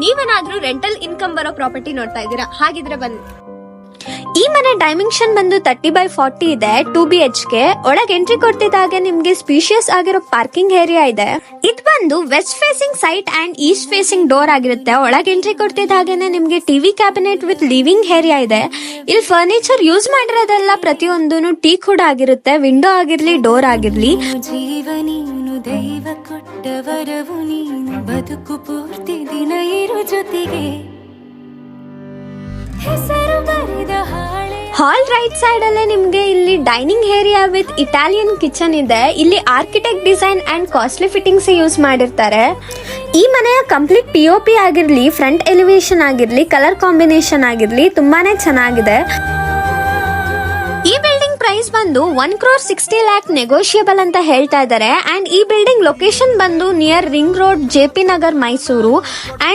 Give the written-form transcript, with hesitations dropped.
ನೀವೇನಾದ್ರೂ rental income ಬರೋ property ನೋಡ್ತಾ ಇದ್ದೀರಾ? ಹಾಗಿದ್ರೆ ಬನ್ನಿ. ಈ ಮನೆ ಡೈಮೆನ್ಷನ್ ಬಂದು 30/40 ಇದೆ. 2 BHK. ಒಳಗೆ ಎಂಟ್ರಿ ಕೊಡ್ತಿದ್ದಾಗೆ ನಿಮ್ಗೆ ಸ್ಪೀಷಿಯಸ್ ಆಗಿರೋ ಪಾರ್ಕಿಂಗ್ ಏರಿಯಾ ಇದೆ. ಇದು ಬಂದು west facing site and east facing door ಆಗಿರುತ್ತೆ. ಒಳಗೆ ಎಂಟ್ರಿ ಕೊಡ್ತಿದ್ದಾಗೇನೆ ನಿಮ್ಗೆ TV cabinet with living area ಇದೆ. ಇಲ್ಲಿ ಫರ್ನಿಚರ್ ಯೂಸ್ ಮಾಡಿರೋದೆಲ್ಲ ಪ್ರತಿಯೊಂದೂ ಟೀಕ್ ವುಡ್ ಆಗಿರುತ್ತೆ. ವಿಂಡೋ ಆಗಿರ್ಲಿ, ಡೋರ್ ಆಗಿರ್ಲಿ. ದೈವ ಕೊಟ್ಟ ವರವು ನೀನು, ಬದುಕು ಪೂರ್ತಿ ದಿನ ಇರು ಜೊತೆಗೆ. ಹಾಲ್ ರೈಟ್ ಸೈಡ್ ಅಲ್ಲೇ ನಿಮ್ಗೆ ಇಲ್ಲಿ dining area with Italian kitchen ಇದೆ. ಇಲ್ಲಿ architect design and costly fittings use ಮಾಡಿರ್ತಾರೆ. ಈ ಮನೆಯ ಕಂಪ್ಲೀಟ್ POP ಆಗಿರ್ಲಿ, ಫ್ರಂಟ್ ಎಲಿವೇಶನ್ ಆಗಿರ್ಲಿ, ಕಲರ್ ಕಾಂಬಿನೇಷನ್ ಆಗಿರ್ಲಿ ತುಂಬಾನೇ ಚೆನ್ನಾಗಿದೆ. ಈ ಬಿಲ್ಡಿಂಗ್ ಪ್ರೈಸ್ ಬಂದು 1,60 lakh ನೆಗೋಷಿಯಬಲ್ ಅಂತ ಹೇಳ್ತಾ ಇದ್ದಾರೆ. ಅಂಡ್ ಈ ಬಿಲ್ಡಿಂಗ್ ಲೊಕೇಶನ್ ಬಂದು near ring road, JP Nagar, Mysuru.